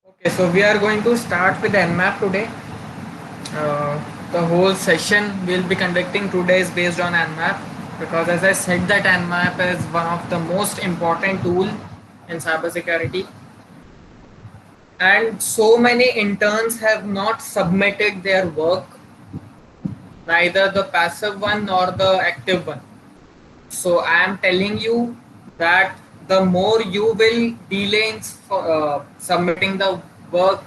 Okay, so we are going to start with Nmap today. The whole session we'll be conducting today is based on Nmap because, as I said, that Nmap is one of the most important tool in cybersecurity, and so many interns have not submitted their work, neither the passive one nor the active one. So I am telling you that the more you will delay in submitting the work,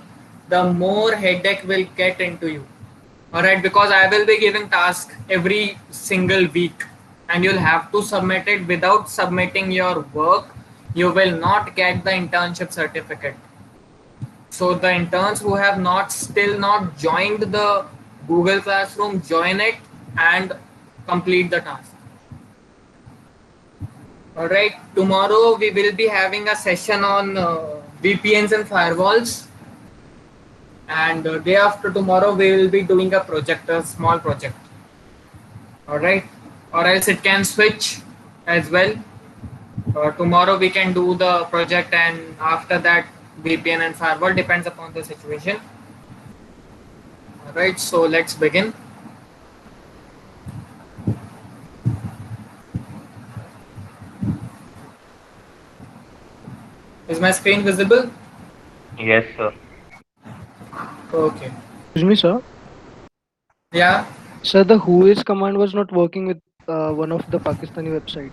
the more headache will get into you. All right, because I will be giving task every single week, and you'll have to submit it. Without submitting your work, you will not get the internship certificate. So the interns who have not joined the Google Classroom, join it and complete the task. All right, tomorrow we will be having a session on VPNs and firewalls, and day after tomorrow we will be doing a project, a small project. All right, or else it can switch as well. Tomorrow we can do the project, and after that VPN and firewall depends upon the situation. All right, so let's begin. Is my screen visible? Yes, sir. Okay. Excuse me, sir. Yeah. Sir, the whois command was not working with one of the Pakistani website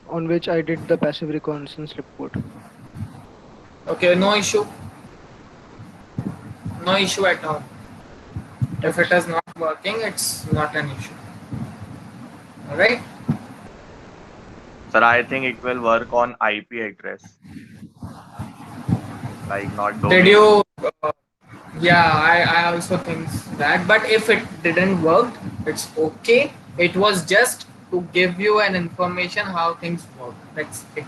on which I did the passive reconnaissance report. Okay. No issue. No issue at all. If Okay, it sir. is not working, it's not an issue. All right. Sir, I think it will work on IP address, like not Did domain. you? Yeah, I also think that. But if it didn't work, it's okay. It was just to give you an information how things work. That's it.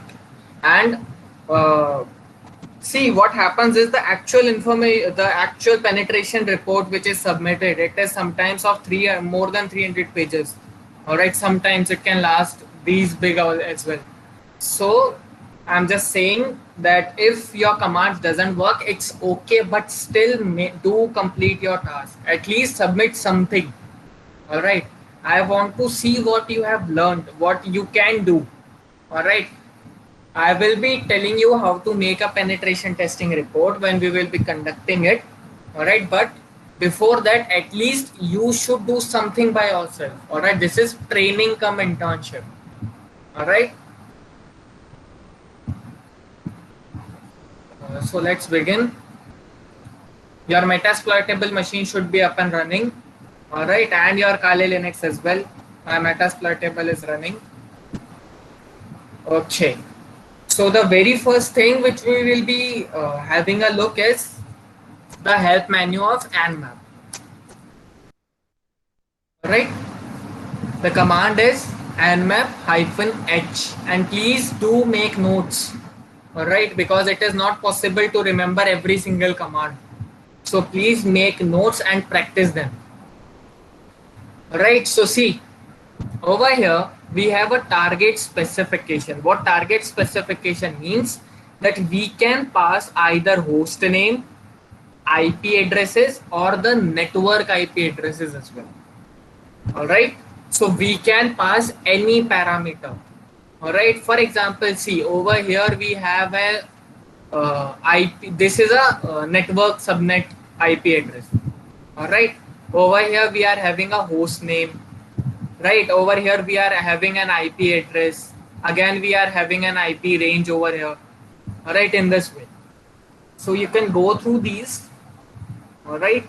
And uh, see what happens is the actual information, the actual penetration report which is submitted. It is sometimes of three more than 300 pages. All right. Sometimes it can last these big as well. So I'm just saying that if your command doesn't work, it's okay, but still do complete your task. At least submit something. All right. I want to see what you have learned, what you can do. All right. I will be telling you how to make a penetration testing report when we will be conducting it. All right. But before that, at least you should do something by yourself. All right. This is training come internship. All right. So let's begin. Your Metasploitable machine should be up and running. All right, and your Kali Linux as well. My Metasploitable is running. Okay. So the very first thing which we will be having a look is the help menu of Nmap. All right. The command is nmap-h, and please do make notes. All right, because it is not possible to remember every single command. So please make notes and practice them. All right. So see, over here, we have a target specification. What target specification means that we can pass either host name, IP addresses, or the network IP addresses as well. All right. So we can pass any parameter. All right. For example, see over here we have a IP. This is a network subnet IP address. All right. Over here we are having a host name. Right, over here we are having an IP address. Again, we are having an IP range over here. All right, in this way. So you can go through these. All right.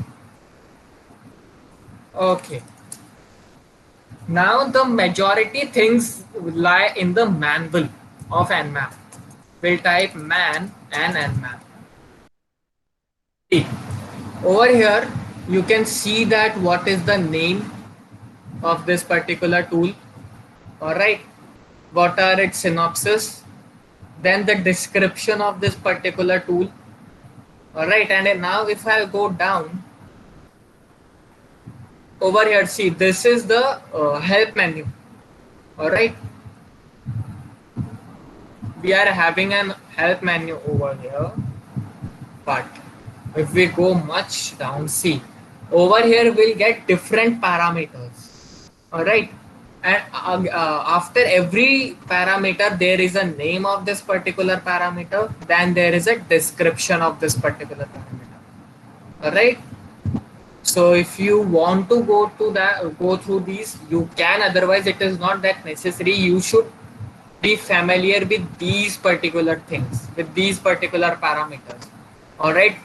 Okay. Now the majority things lie in the manual of Nmap. We'll type man and Nmap. See, over here you can see that what is the name of this particular tool. All right. What are its synopsis? Then the description of this particular tool. All right, and then now if I go down over here, see this is the help menu. All right, we are having an help menu over here, but If we go much down, see, over here we'll get different parameters. All right. And after every parameter, there is a name of this particular parameter. Then there is a description of this particular parameter. All right. So if you want to go through these, you can. Otherwise, it is not that necessary. You should be familiar with these particular things, with these particular parameters. All right,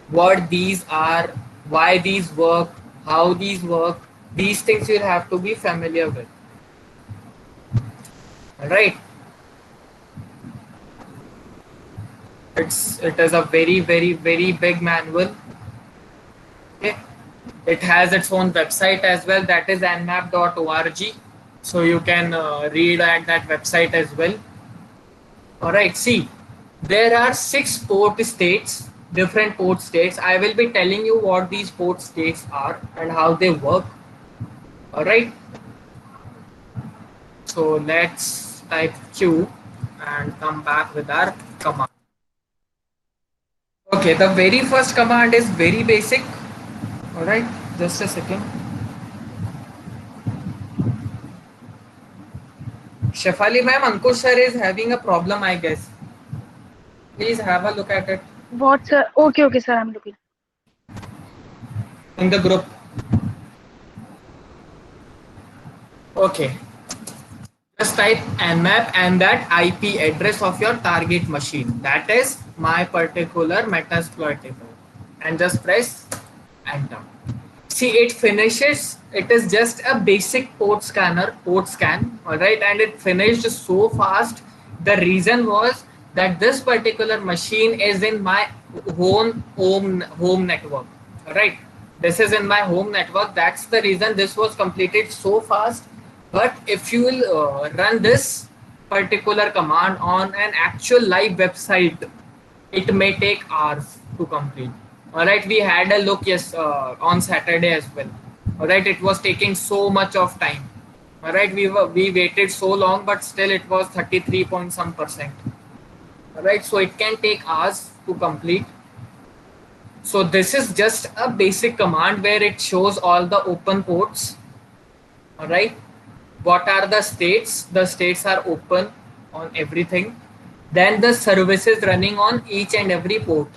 what these are, why these work, how these work. These things you'll have to be familiar with. All right, it is a very big manual. Okay, it has its own website as well. That is nmap.org. So you can read at that website as well. All right, see, there are 6 port states, different port states. I will be telling you what these port states are and how they work. All right, so let's type Q and come back with our command. Okay, the very first command is very basic. All right, just a second. Shefali ma'am, Ankush sir is having a problem, I guess. Please have a look at it What, sir? Okay, okay, sir. I'm looking. in the group. Okay. Just type nmap and that IP address of your target machine. That is my particular Metasploitable. And just press enter. See, it finishes. It is just a basic port scanner, port scan. All right. And it finished so fast. The reason was that this particular machine is in my home network. All right. This is in my home network. That's the reason this was completed so fast. But if you will run this particular command on an actual live website, it may take hours to complete. All right, we had a look on Saturday as well. All right, it was taking so much of time. All right, we waited so long, but still it was 33 point some percent. All right, so it can take hours to complete. So this is just a basic command where it shows all the open ports. All right, what are the states? The states are open on everything. Then the services running on each and every port.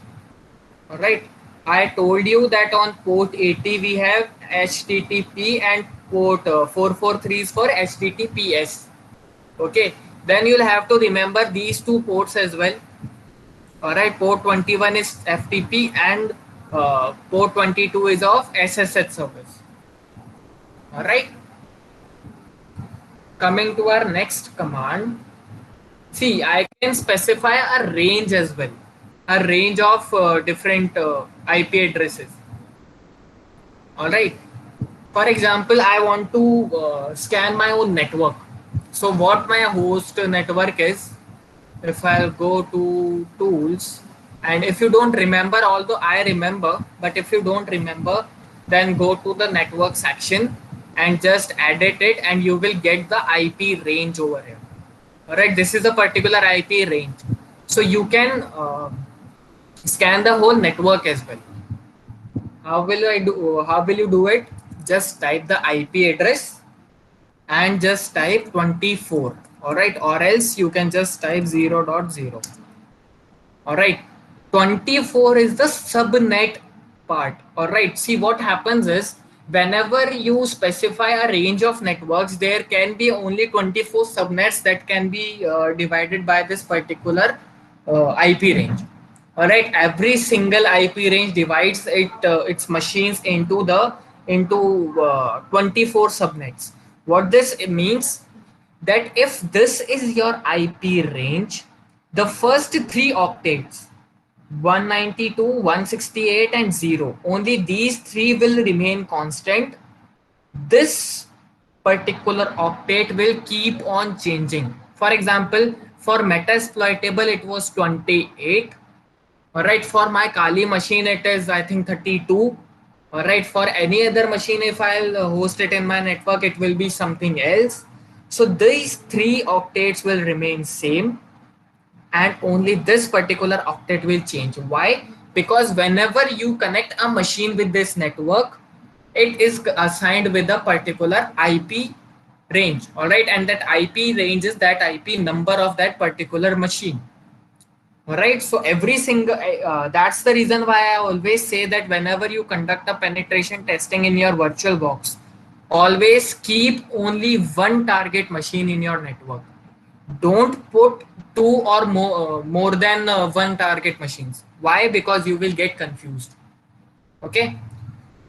All right, I told you that on port 80 we have HTTP and port 443 is for HTTPS. Okay, then you'll have to remember these 2 ports as well. All right, port 21 is FTP and port 22 is of SSH service. All right. Coming to our next command, see, I can specify a range as well, a range of different IP addresses. All right. For example, I want to scan my own network. So what my host network is, if I'll go to tools, and if you don't remember, although I remember, but if you don't remember, then go to the network section and just edit it and you will get the IP range over here. All right, this is a particular IP range. So you can scan the whole network as well. How will you do it? Just type the IP address and just type 24. All right, or else you can just type 0.0. All right, 24 is the subnet part. All right, see what happens is whenever you specify a range of networks, there can be only 24 subnets that can be divided by this particular IP range. All right, every single IP range divides its machines into 24 subnets. What this means, that if this is your IP range, the first 3 octets, 192, 168 and 0, only these 3 will remain constant. This particular octet will keep on changing. For example, for Metasploitable it was 28. All right, for my Kali machine it is I think 32. All right, for any other machine, if I'll host it in my network, it will be something else. So these 3 octets will remain same and only this particular octet will change. Why? because whenever you connect a machine with this network, it is assigned with a particular IP range, all right, and that IP range is that IP number of that particular machine. All right, so every single that's the reason why I always say that whenever you conduct a penetration testing in your virtual box, always keep only one target machine in your network. Don't put two or more than one target machines. Why? Because you will get confused. Okay,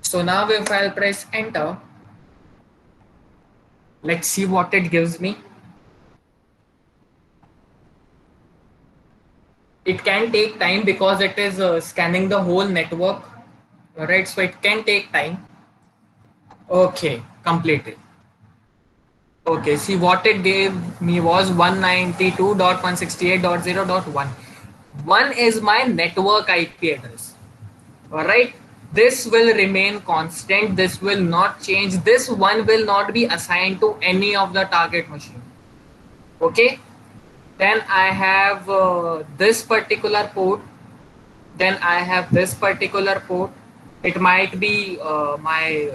so now if I'll press enter, let's see what it gives me. It can take time because it is scanning the whole network. All right, so it can take time. Okay, completed. Okay, see what it gave me was 192.168.0.1. One is my network IP address. All right, this will remain constant. This will not change. This one will not be assigned to any of the target machine. Okay, then I have this particular port. Then I have this particular port. It might be my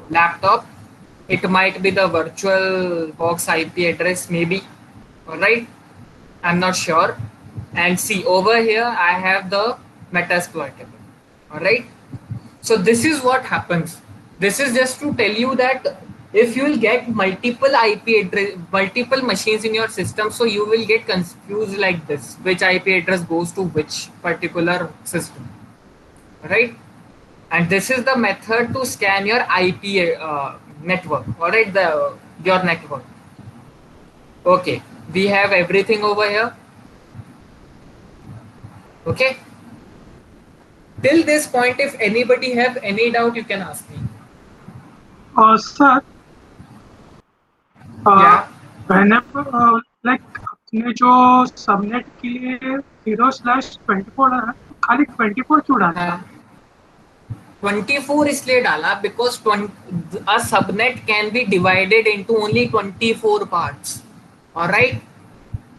laptop. It might be the virtual box IP address, maybe. All right, I'm not sure. And see over here, I have the Metasploitable. All right. So this is what happens. This is just to tell you that if you will get multiple IP address, multiple machines in your system, so you will get confused like this, which IP address goes to which particular system, right? And this is the method to scan your IP network, all right, your network. Okay, we have everything over here. Okay. Till this point, if anybody have any doubt, you can ask me. Sir Yeah. whenever like अपने जो subnet के लिए 0/24 डाला तो खाली 24 क्यों डाला? 24 इसलिए डाला because a subnet can be divided into only 24 parts. All right,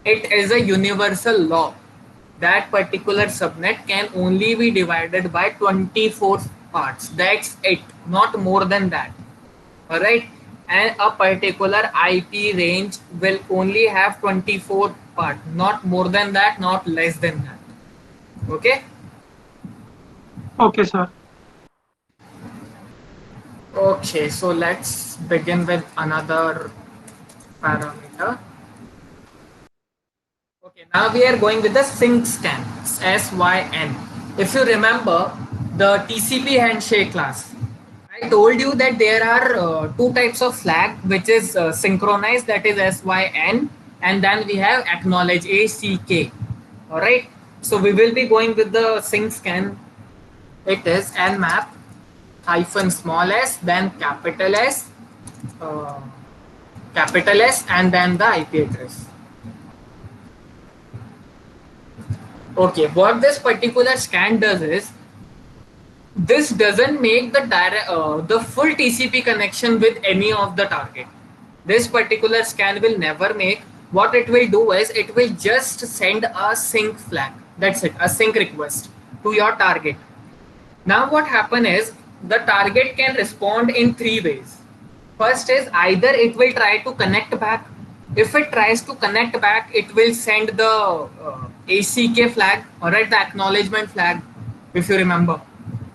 it is a universal law that particular subnet can only be divided by 24 parts. That's it, not more than that. All right, and a particular IP range will only have 24 parts, not more than that, not less than that. Okay. Okay, sir. Okay, so let's begin with another parameter. Okay, now we are going with the sync scan, SYN. If you remember the TCP handshake class, I told you that there are two types of flag, which is synchronized, that is SYN, and then we have acknowledge, ACK. All right, so we will be going with the sync scan. It is nmap hyphen small s, then uh, capital S, and then the IP address. Okay, what this particular scan does is, this doesn't make the full TCP connection with any of the target. This particular scan will never make. What it will do is it will just send a sync flag. That's it, a sync request to your target. Now what happen is the target can respond in three ways. First is either it will try to connect back. If it tries to connect back, it will send the ACK flag, all right, the acknowledgement flag, if you remember.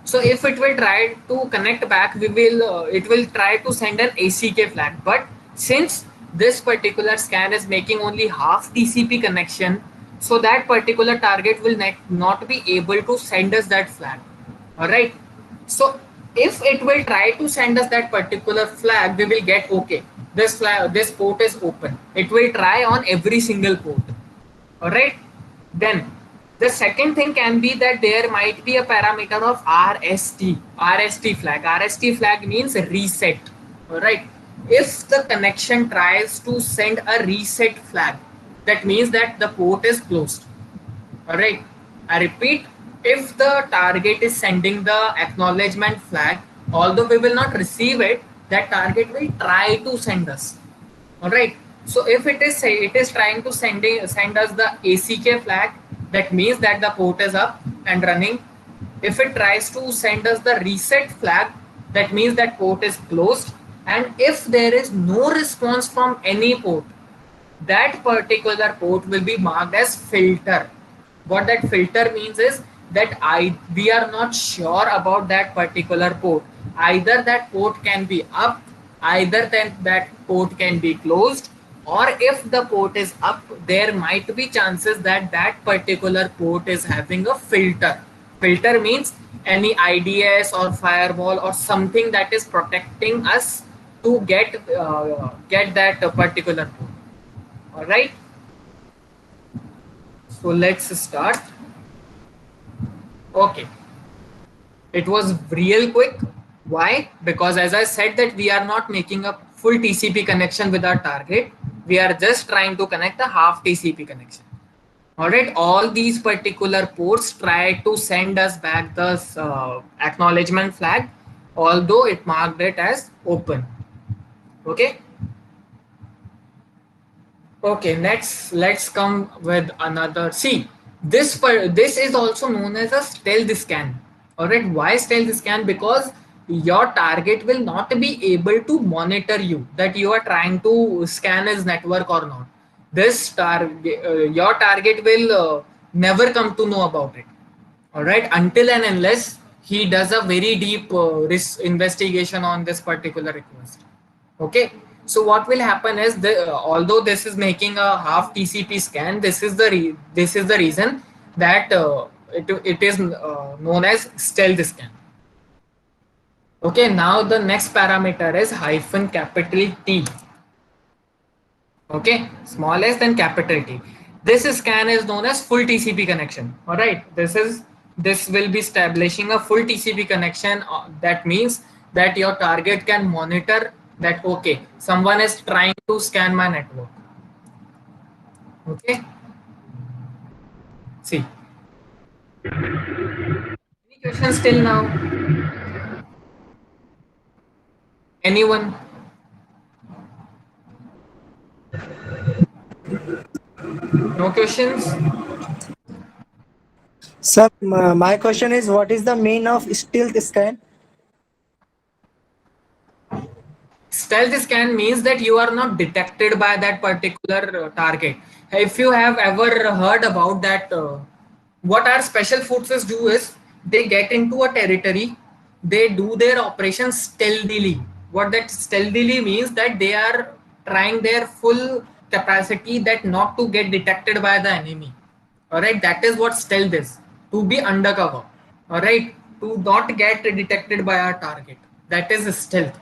So if it will try to connect back, it will try to send an ACK flag. But since this particular scan is making only half TCP connection, so that particular target will not be able to send us that flag. All right. So if it will try to send us that particular flag, we will get okay, this port is open. It will try on every single port. All right. Then the second thing can be that there might be a parameter of RST flag. RST flag means reset. All right. If the connection tries to send a reset flag, that means that the port is closed. All right. I repeat, if the target is sending the acknowledgement flag, although we will not receive it, that target will try to send us. All right. So if it is trying to send us the ACK flag, that means that the port is up and running. If it tries to send us the reset flag, that means that port is closed. And if there is no response from any port, that particular port will be marked as filter. What that filter means is that we are not sure about that particular port. Either that port can be up, either then that port can be closed, or if the port is up, there might be chances that that particular port is having a filter. Filter means any IDS or firewall or something that is protecting us to get that particular port. All right, so let's start. Okay, it was real quick. Why? Because as I said that we are not making a full TCP connection with our target. We are just trying to connect a half TCP connection. All right, all these particular ports try to send us back the acknowledgement flag, although it marked it as open. Okay. Okay, next let's come with another. See, this is also known as a stealth scan. All right, why stealth scan? Because your target will not be able to monitor you that you are trying to scan his network or not. This target, your target will never come to know about it. All right, until and unless he does a very deep risk investigation on this particular request. Okay, so what will happen is although this is making a half TCP scan, this is the reason that it is known as stealth scan. Okay, now the next parameter is hyphen capital T. Okay, small s then capital T. This scan is known as full TCP connection. All right, this will be establishing a full TCP connection. That means that your target can monitor that okay, someone is trying to scan my network. Okay, see, any questions till now? Anyone? No questions? Sir, my question is, what is the mean of stealth scan? Stealth scan means that you are not detected by that particular target. If you have ever heard about that, what our special forces do is they get into a territory, they do their operations stealthily. What that stealthily means that they are trying their full capacity that not to get detected by the enemy. All right, that is what stealth is, to be undercover. All right, to not get detected by our target, that is stealth.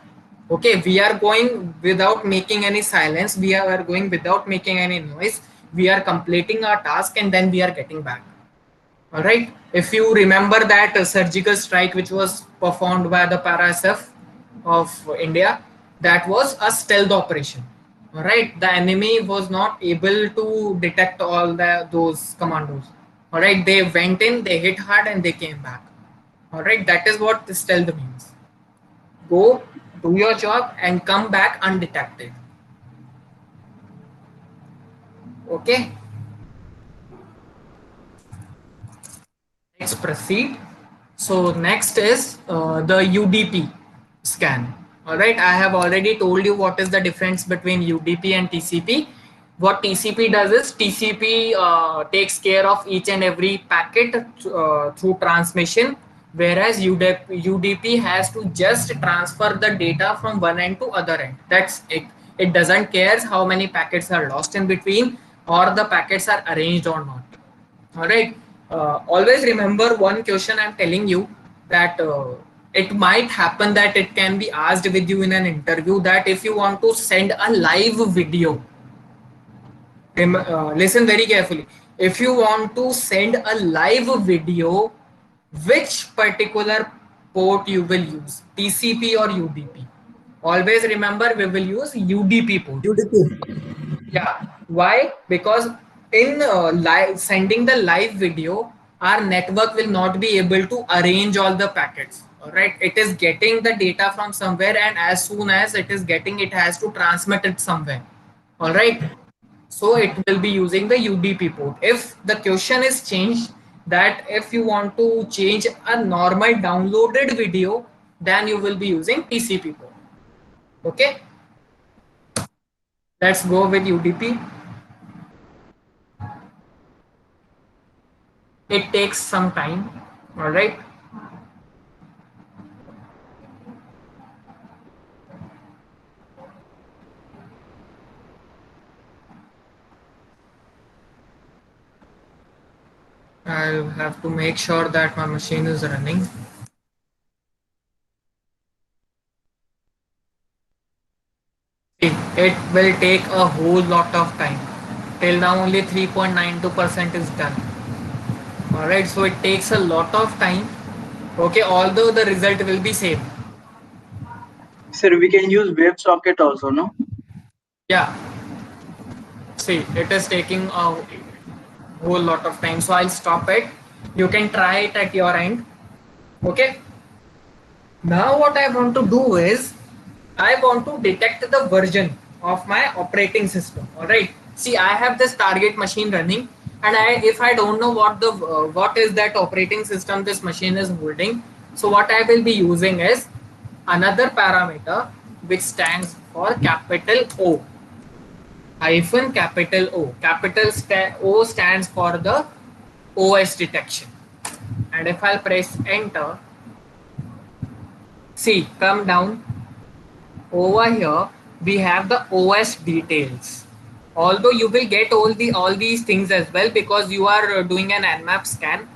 Okay, we are going without making any silence, we are going without making any noise, we are completing our task and then we are getting back. All right, if you remember that surgical strike which was performed by the ParaSF of India, that was a stealth operation. All right, the enemy was not able to detect all those commandos. All right, they went in, they hit hard and they came back. All right, that is what the stealth means. Go do your job and come back undetected. Okay, let's proceed. So next is the UDP scan. All right, I have already told you what is the difference between UDP and TCP. What TCP does is TCP takes care of each and every packet through transmission, whereas UDP has to just transfer the data from one end to other end. That's it. It doesn't care how many packets are lost in between or the packets are arranged or not. All right. Always remember one question I'm telling you, that it might happen that it can be asked with you in an interview that if you want to send a live video, listen very carefully. If you want to send a live video, which particular port you will use, TCP or UDP? Always remember we will use UDP port. UDP. Yeah. Why? Because in sending the live video, our network will not be able to arrange all the packets. All right. It is getting the data from somewhere, and as soon as it is getting, it has to transmit it somewhere. All right. So it will be using the UDP port. If the question is changed that if you want to change a normal downloaded video, then you will be using TCP port. Okay, let's go with UDP. It takes some time. All right. I'll have to make sure that my machine is running. See, it will take a whole lot of time. Till now only 3.92% is done. Alright, so it takes a lot of time. Okay, although the result will be same. Sir, we can use WebSocket also, no? Yeah. See, it is taking a whole lot of time. So I'll stop it. You can try it at your end. Okay. Now what I want to do is I want to detect the version of my operating system. All right. See, I have this target machine running, and if I don't know what is that operating system this machine is holding, so what I will be using is another parameter which stands for capital O hyphen capital O. O stands for the OS detection, and if I'll press enter, see, come down. Over here we have the OS details. Although you will get all these things as well because you are doing an Nmap scan,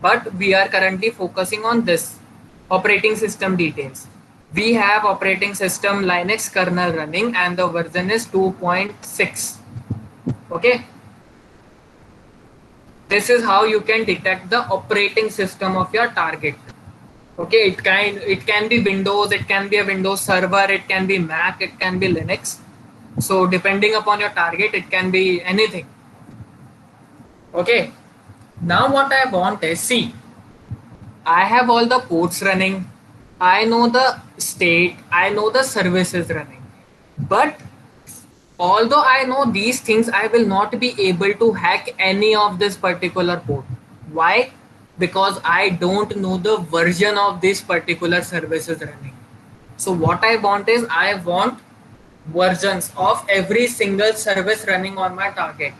but we are currently focusing on this operating system details. We have operating system Linux kernel running and the version is 2.6. Okay, this is how you can detect the operating system of your target. Okay, it can be Windows, it can be a Windows server, it can be Mac, it can be Linux. So depending upon your target, it can be anything. Okay, now what I want is, see, I have all the ports running, I know the state, I know the services running, but although I know these things, I will not be able to hack any of this particular port. Why? Because I don't know the version of this particular services running. So what I want is, I want versions of every single service running on my target.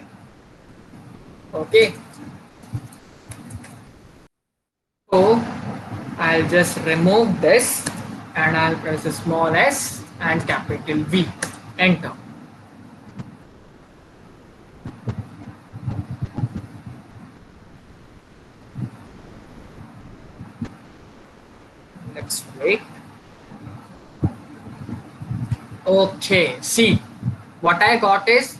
Okay. So I'll just remove this and I'll press a small s and capital V. Enter. Let's wait. Okay, see, what I got is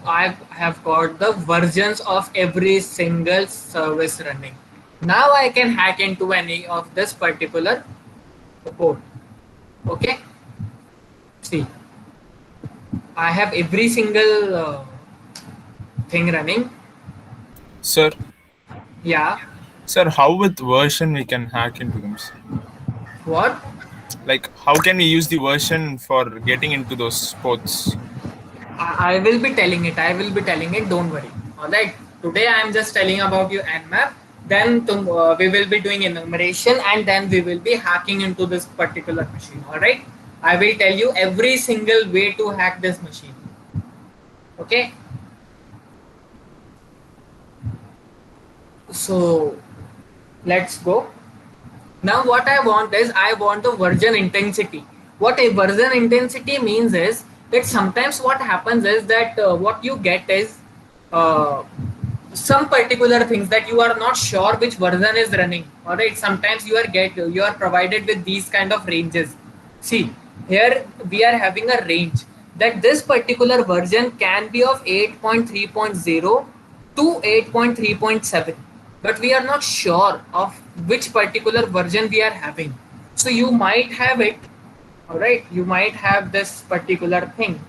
I have got the versions of every single service running. Now I can hack into any of this particular port. Okay, see, I have every single thing running. Sir, Yeah. sir, how with version we can hack into them? What? Like, how can we use the version for getting into those ports? I will be telling it. I will be telling it. Don't worry. All right. Today I am just telling about your Nmap. Then we will be doing enumeration, and then we will be hacking into this particular machine. All right. I will tell you every single way to hack this machine. Okay. So let's go. Now what I want is, I want the version intensity. What a version intensity means is that sometimes what happens is that what you get is some particular things that you are not sure which version is running. All right, sometimes you are provided with these kind of ranges. See, here we are having a range that this particular version can be of 8.3.0 to 8.3.7, but we are not sure of which particular version we are having. So you might have it. All right, you might have this particular thing.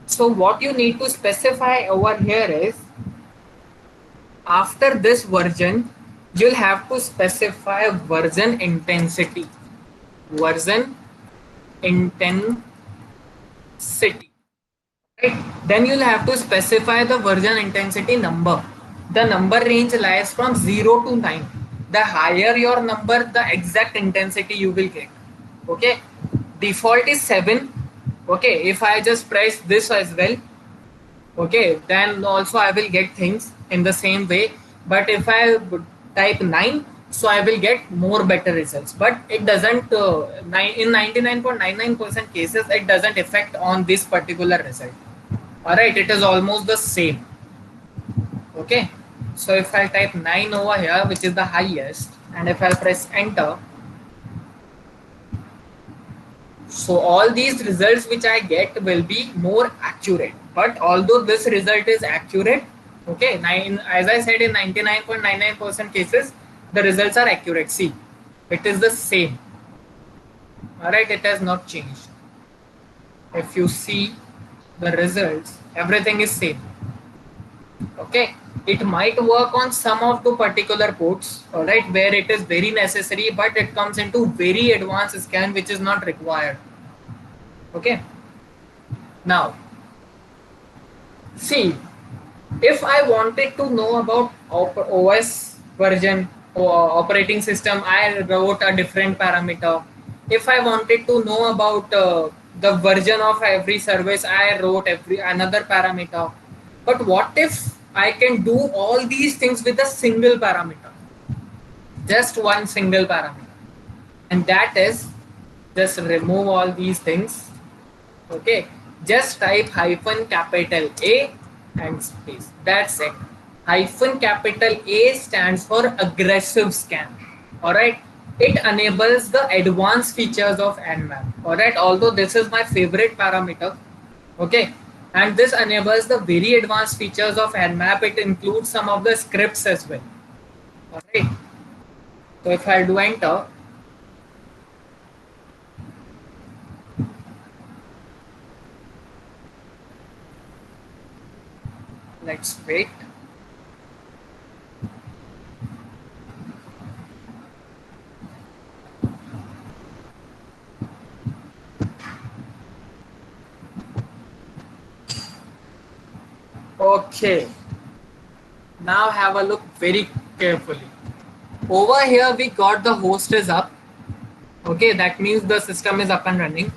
So what you need to specify over here is, after this version, you'll have to specify version intensity. Version intensity. Right? Then you'll have to specify the version intensity number. the number range lies from 0 to 9. The higher your number, the exact intensity you will get. Okay, default is 7. Okay, if I just press this as well, okay, then also I will get things in the same way. But if I type 9, so I will get more better results. But it doesn't, in 99.99% cases, it doesn't affect on this particular result. All right, it is almost the same. Okay, so if I type 9 over here, which is the highest, and if I press enter, so all these results which I get will be more accurate. But although this result is accurate, okay, as I said, in 99.99% cases, the results are accurate. See, it is the same. All right, it has not changed. If you see the results, everything is same. Okay, it might work on some of the particular ports, all right, where it is very necessary, but it comes into very advanced scan which is not required. Okay, now see, if I wanted to know about OS version or operating system, I wrote a different parameter. If I wanted to know about the version of every service, I wrote another parameter. But what if I can do all these things with a single parameter? Just one single parameter. And that is, just remove all these things. Okay, just type -A and space. That's it. -A stands for aggressive scan. All right, it enables the advanced features of Nmap. All right, although this is my favorite parameter. Okay, and this enables the very advanced features of Nmap. It includes some of the scripts as well. All right, so if I do enter, let's wait. Okay, now have a look very carefully. Over here we got the host is up. Okay, that means the system is up and running.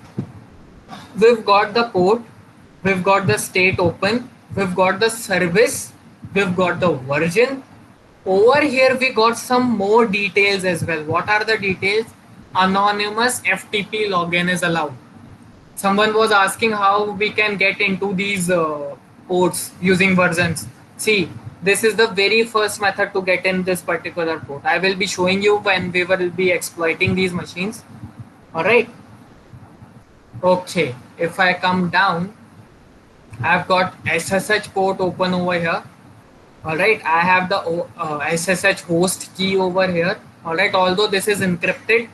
We've got the port, we've got the state open, we've got the service, we've got the version. Over here we got some more details as well. What are the details? Anonymous FTP login is allowed. Someone was asking how we can get into these ports using versions. See, this is the very first method to get in this particular port. I will be showing you when we will be exploiting these machines. All right. Okay, if I come down, I've got SSH port open over here. All right, I have the SSH host key over here. All right, although this is encrypted.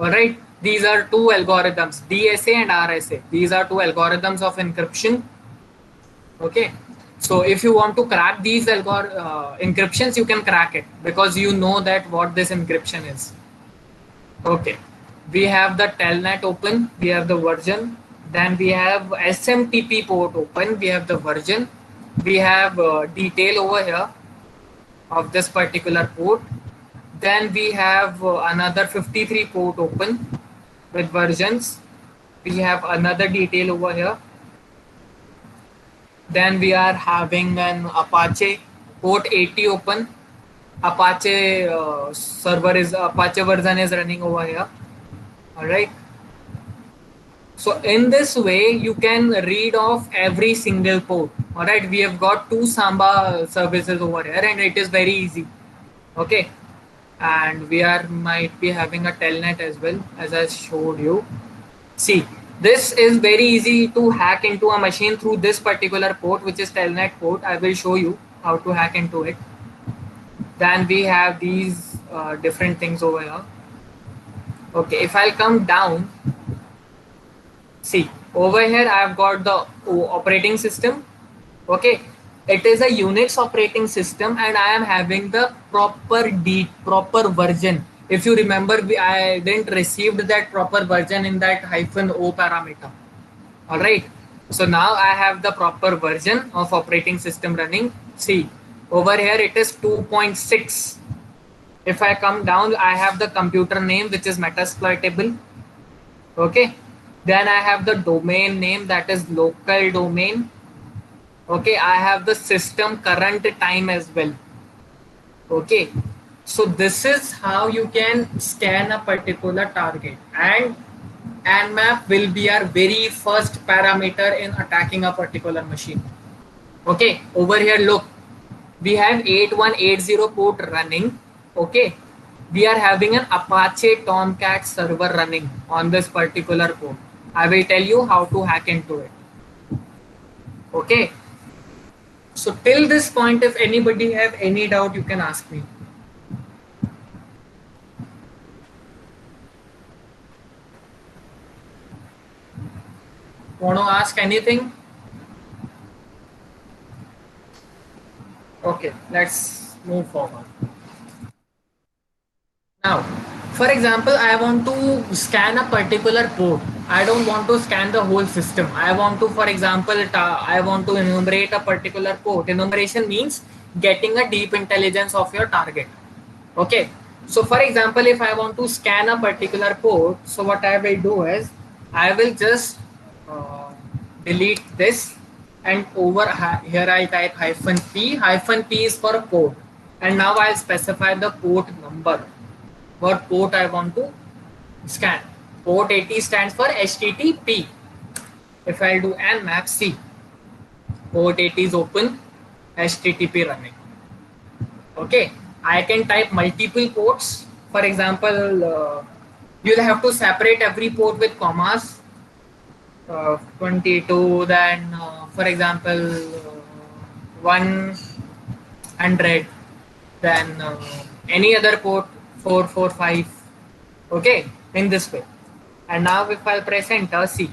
All right, these are two algorithms, DSA and RSA. These are two algorithms of encryption. Okay, so if you want to crack these encryptions, you can crack it because you know that what this encryption is. Okay, we have the telnet open, we have the version, then we have SMTP port open, we have the version, we have detail over here of this particular port, then we have another 53 port open with versions, we have another detail over here, then we are having an Apache port 80 open, Apache Apache version is running over here. All right, so in this way you can read off every single port. All right, we have got two Samba services over here and it is very easy. Okay, and we might be having a telnet as well, as I showed you. See, this is very easy to hack into a machine through this particular port, which is telnet port. I will show you how to hack into it. Then we have these different things over here. Okay, if I come down, see, over here I have got the operating system. Okay, it is a Unix operating system and I am having the proper version. If you remember, I didn't receive that proper version in that -o parameter. All right, so now I have the proper version of operating system running. See, Over here it is 2.6. If I come down, I have the computer name, which is Metasploitable. Okay. Then I have the domain name, that is local domain. Okay. I have the system current time as well. Okay. So this is how you can scan a particular target, and Nmap will be our very first parameter in attacking a particular machine. Okay. Over here, look, we have 8180 port running. Okay, we are having an Apache Tomcat server running on this particular port. I will tell you how to hack into it. Okay, so till this point, if anybody have any doubt, you can ask me. Want to ask anything? Okay, let's move forward. Now, for example, I want to scan a particular port. I don't want to scan the whole system. I want to, for example, I want to enumerate a particular port. Enumeration means getting a deep intelligence of your target. Okay. So, for example, if I want to scan a particular port, so what I will do is I will just delete this, and over here I'll type -p. -p is for port, and now I'll specify the port number. What port I want to scan. Port 80 stands for HTTP. If I'll do nmap C, port 80 is open, HTTP running. Okay, I can type multiple ports. For example, you'll have to separate every port with commas. 22, then for example 100, then any other port 445. Okay, in this way. And now if I press enter, see,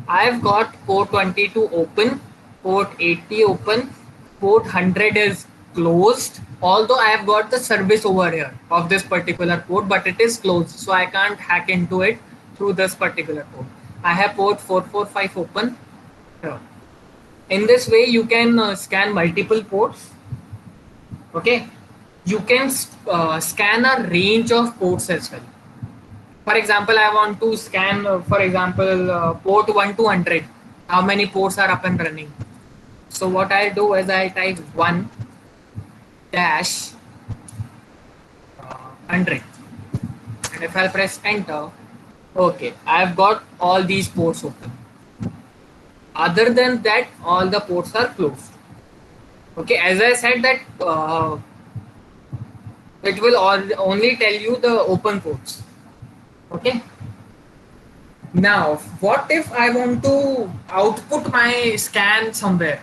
I've got port 22 open, port 80 open, port 100 is closed, although I have got the service over here of this particular port, but it is closed, so I can't hack into it through this particular port. I have port 445 open here. In this way, you can scan multiple ports. Okay, you can scan a range of ports as well. For example, I want to scan, for example, port 1 to 100. How many ports are up and running? So what I'll do is I'll type 1 dash 100, and if I'll press enter, okay, I've got all these ports open. Other than that, all the ports are closed. Okay, as I said that it will only tell you the open ports. Okay. Now, what if I want to output my scan somewhere?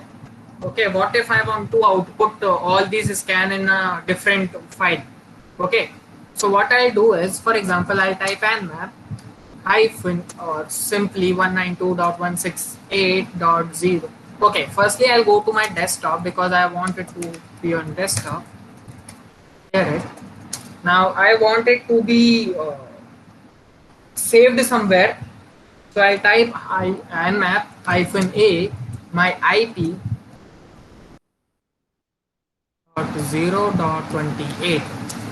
Okay, what if I want to output all these scan in a different file? Okay, so what I'll do is, for example, I'll type nmap hyphen or simply 192.168.0. Okay, firstly I'll go to my desktop because I want it to be on desktop. Here it. Now I want it to be saved somewhere. So I'll type nmap hyphen a my IP .0.28.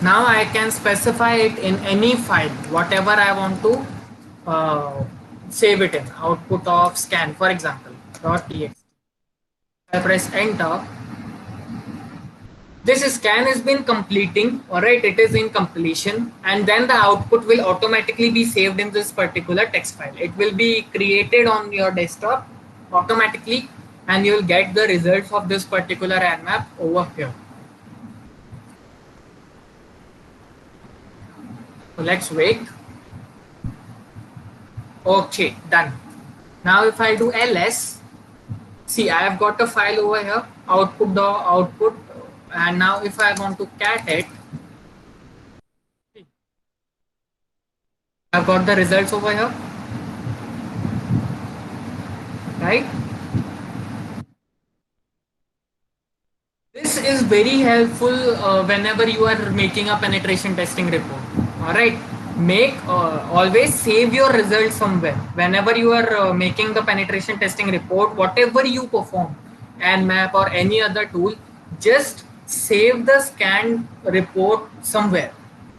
Now I can specify it in any file, whatever I want to save it in. Output of scan, for example, .txt. I press enter. This scan has been completing, all right, it is in completion, and then the output will automatically be saved in this particular text file. It will be created on your desktop automatically, and you will get the results of this particular nmap over here. So let's wait. Okay, done. Now if I do ls, see, I have got a file over here, output the output, and now if I want to cat it, I've got the results over here, right? This is very helpful whenever you are making a penetration testing report. All right, always save your results somewhere. Whenever you are making the penetration testing report, whatever you perform, Nmap or any other tool, just save the scan report somewhere.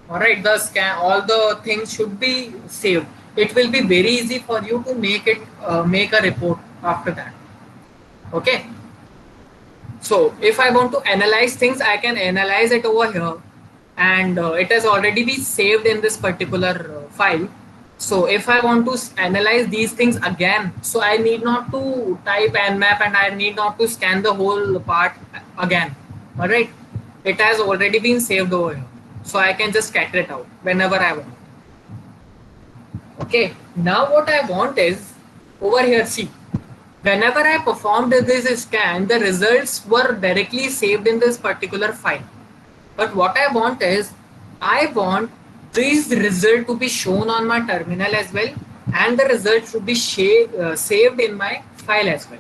All right, the scan, all the things should be saved. It will be very easy for you to make a report after that. Okay. So if I want to analyze things, I can analyze it over here, and it has already been saved in this particular file. So if I want to analyze these things again, so I need not to type nmap and I need not to scan the whole part again. All right, it has already been saved over here, so I can just scatter it out whenever I want. Okay, now what I want is over here, see, whenever I performed this scan, the results were directly saved in this particular file. But what I want is, I want this result to be shown on my terminal as well, and the result should be saved in my file as well.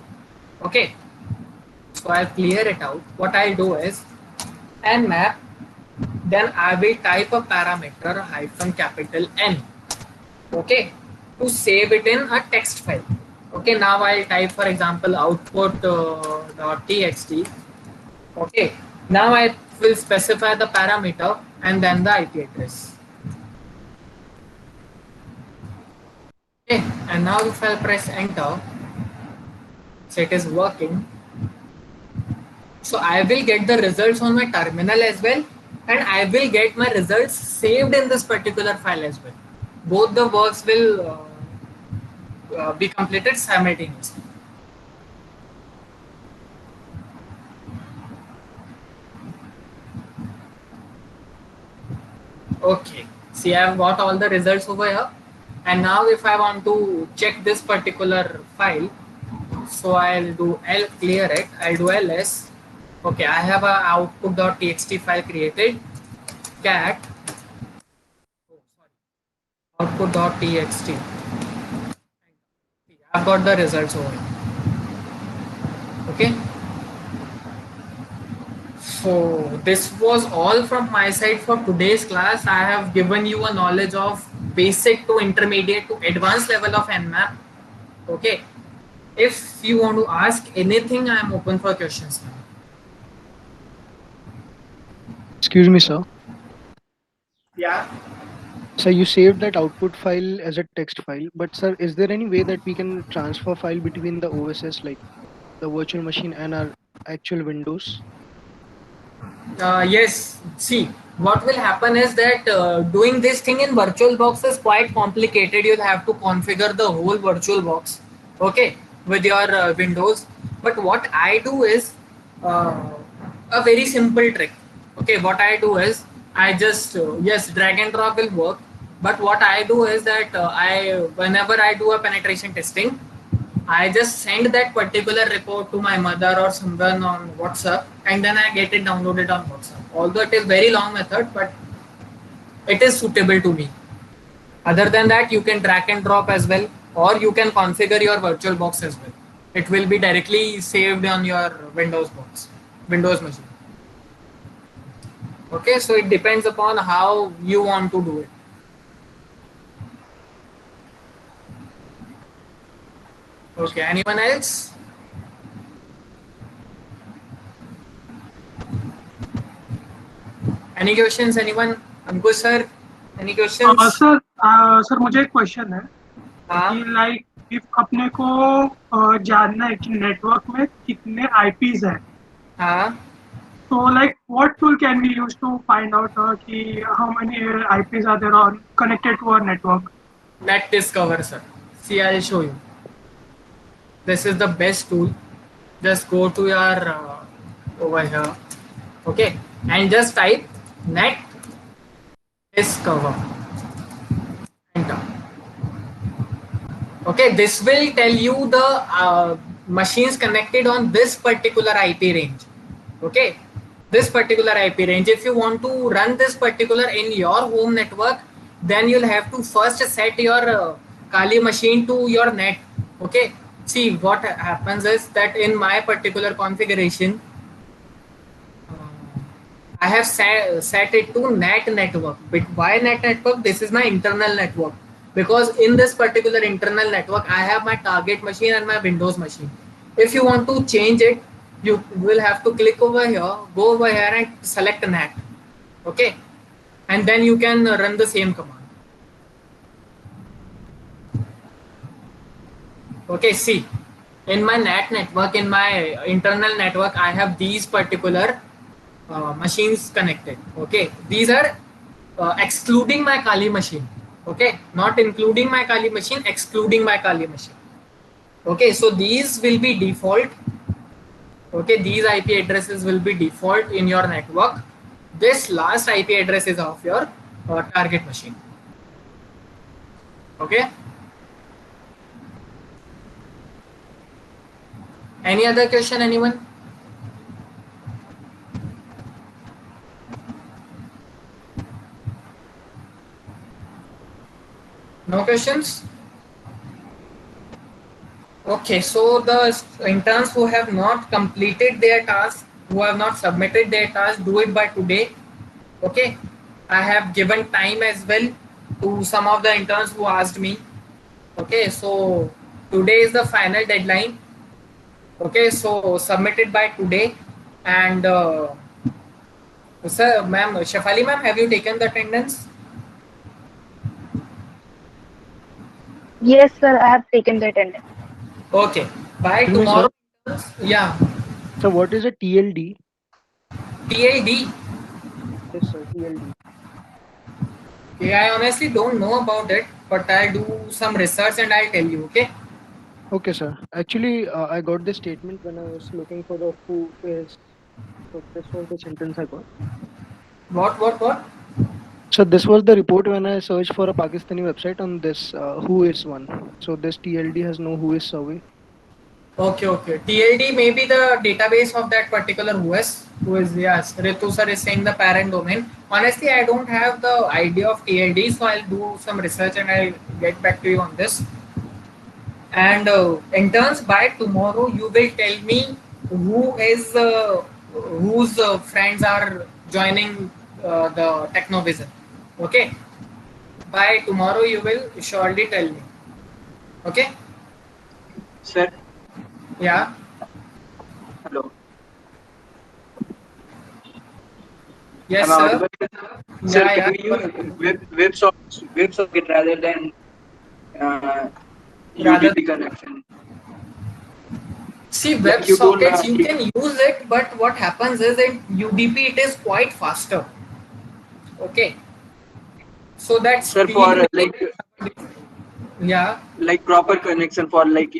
Okay, so I'll clear it out. What I'll do is nmap, then I will type a parameter hyphen capital N. Okay, to save it in a text file. Okay, now I'll type, for example, output.txt. Okay, now I will specify the parameter and then the IP address. Okay, and now if I press enter, so it is working. So I will get the results on my terminal as well, and I will get my results saved in this particular file as well. Both the works will be completed simultaneously. Okay, see, I've got all the results over here, and now if I want to check this particular file, so I'll do clear it, I'll do ls. Okay, I have a output.txt file created, cat output.txt. I've got the results over here. Okay, so this was all from my side for today's class. I have given you a knowledge of basic to intermediate to advanced level of nmap. Okay, if you want to ask anything, I am open for questions now. Excuse me, sir. Yeah. So you saved that output file as a text file, but sir, is there any way that we can transfer file between the OSS, like the virtual machine and our actual Windows? Yes, see, what will happen is that doing this thing in VirtualBox is quite complicated. You'll have to configure the whole VirtualBox, okay, with your Windows. But what I do is a very simple trick. Okay, what I do is I just yes, drag and drop will work. But what I do is that whenever I do a penetration testing, I just send that particular report to my mother or someone on WhatsApp, and then I get it downloaded on WhatsApp. Although it is very long method, but it is suitable to me. Other than that, you can drag and drop as well, or you can configure your VirtualBox as well. It will be directly saved on your Windows machine. Okay, so it depends upon how you want to do it. Okay, anyone else? Any questions, anyone? Ankush sir, any questions? Sir मुझे एक question है हाँ, कि like if अपने को जानना है कि नेटवर्क में कितने आईपीज हैं, हाँ. तो like what tool can we use to find out कि how many IPs are there on connected to our network? Net Discover, sir. See, I'll show you. This is the best tool. Just go to your over here, okay, and just type Net Discover. Enter. Okay, this will tell you the machines connected on this particular IP range. Okay, this particular IP range. If you want to run this particular in your home network, then you'll have to first set your Kali machine to your net. Okay, see what happens is that in my particular configuration, I have set it to NAT network. But why NAT network? This is my internal network, because in this particular internal network, I have my target machine and my Windows machine. If you want to change it, You will have to click over here, go over here and select NAT. Okay, and then you can run the same command. Okay, see, in my NAT network, in my internal network, I have these particular machines connected. Okay, these are excluding my Kali machine. Okay, not including my Kali machine, excluding my Kali machine. Okay, so these will be default. Okay, these IP addresses will be default in your network. This last IP address is of your target machine. Okay. Any other question, anyone? No questions? Okay, so the interns who have not completed their task, who have not submitted their task, do it by today. Okay, I have given time as well to some of the interns who asked me. Okay, so today is the final deadline. Okay, so submit it by today. And sir, ma'am, Shafali ma'am, have you taken the attendance? Yes, sir. I have taken the attendance. Okay, by Excuse me, sir. tomorrow. Yeah, So what is a TLD? TLD. Yes, sir. TLD. Yeah, I honestly don't know about it, but I'll do some research and I'll tell you. Okay. Okay, sir. Actually, I got this statement when I was looking for the who is. So this was the sentence I got. What? So this was the report when I searched for a Pakistani website on this who is one. So this TLD has no who is survey. Okay. TLD may be the database of that particular OS. Who is, yes, Ritu sir is saying the parent domain. Honestly, I don't have the idea of TLD, so I'll do some research and I'll get back to you on this. And interns, by tomorrow you will tell me who is whose friends are joining the Technovision. Okay. By tomorrow you will surely tell me. Okay. Sir, Yeah. hello. Yes, Am I sir. audible? Sir, Yeah. can we use WebSocket rather than Rather, UDP connection? see, Like you told WebSockets you can use it, but what happens is in UDP it is quite faster. Okay. So that sir, speed for will be, yeah. like proper connection for like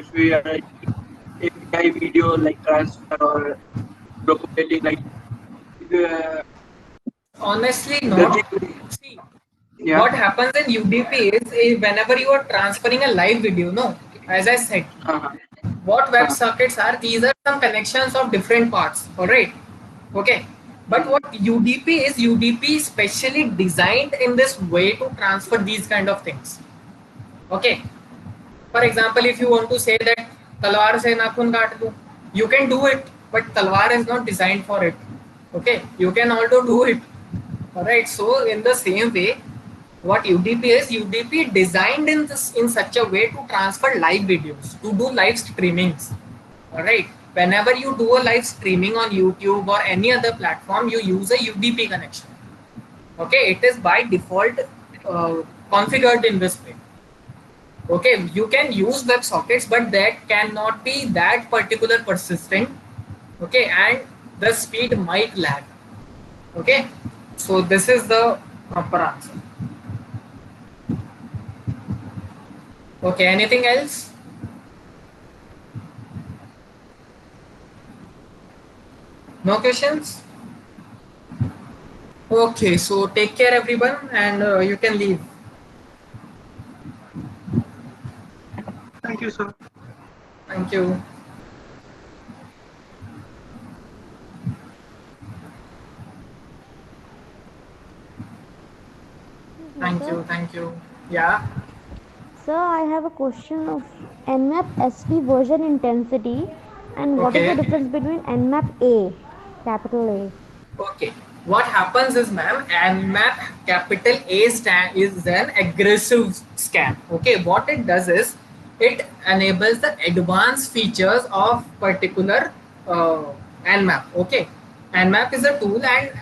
if we are like API video like transfer or propagating like uh, Honestly, the not. thing, See, yeah. what happens in UDP is whenever you are transferring a live video, no, as I said, Uh-huh. what Uh-huh. WebSockets are, these are some connections of different parts. All right. Okay. But what UDP is, UDP is specially designed in this way to transfer these kind of things. Okay. For example, if you want to say that talwar se nakhun kaat do, you can do it, but talwar is not designed for it. Okay, you can also do it. All right. So in the same way, what UDP is, UDP designed in this in such a way to transfer live videos, to do live streamings. All right. Whenever you do a live streaming on YouTube or any other platform, you use a UDP connection. Okay, it is by default configured in this way. Okay, you can use WebSockets, but that cannot be that particular persistent. Okay, and the speed might lag. Okay, so this is the proper answer. Okay, anything else? No questions? Okay, so take care everyone and you can leave. Thank you, sir. Thank you. Thank you. Yeah. Sir, I have a question of Nmap SD version intensity and what is the Okay. difference between Nmap A, capital A? Okay. What happens is, ma'am, Nmap capital A stand is an aggressive scan. Okay. What it does is it enables the advanced features of particular Nmap. Okay, Nmap is a tool, and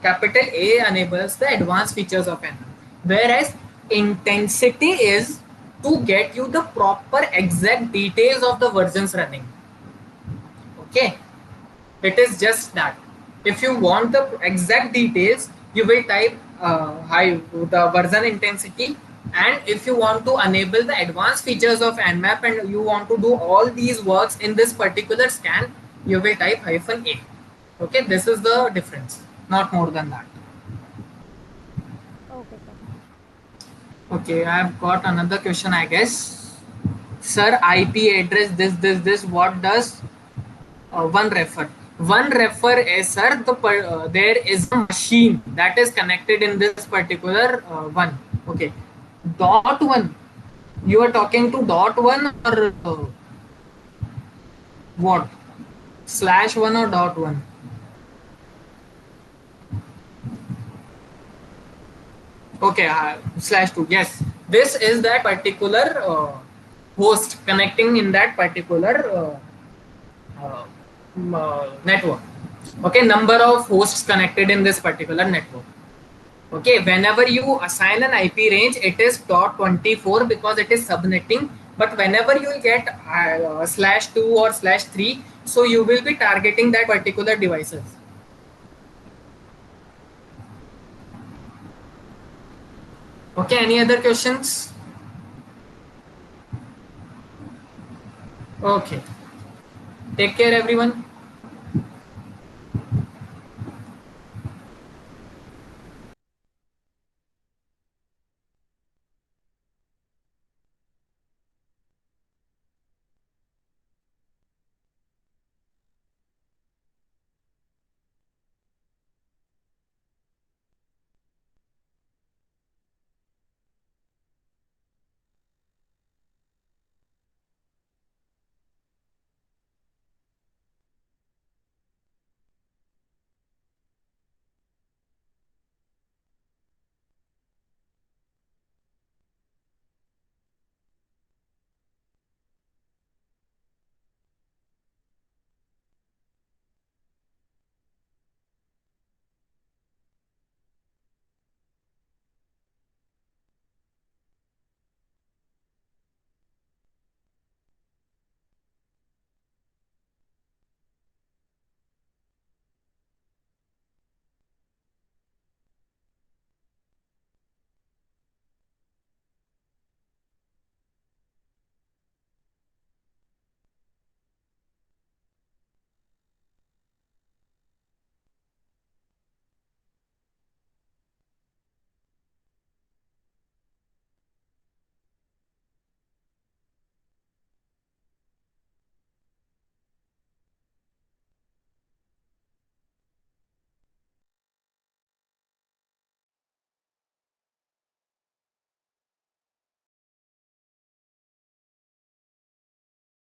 capital A enables the advanced features of Nmap, whereas intensity is to get you the proper exact details of the versions running. Okay, it is just that. If you want the exact details, you will type the version intensity, and if you want to enable the advanced features of Nmap and you want to do all these works in this particular scan, you will type -a. Okay, this is the difference, not more than that. Okay, sir. Okay, I have got another question, I guess. Sir, IP address this. What does one refer? One refer is, sir, there is a machine that is connected in this particular one. Okay, dot one. You are talking to dot one or what? /1 or dot one? Okay, /2. Yes, this is that particular host connecting in that particular network. Okay, number of hosts connected in this particular network. Okay, whenever you assign an IP range, it is .24 because it is subnetting. But whenever you get /2 or /3, so you will be targeting that particular devices. Okay, any other questions? Okay. Take care, everyone.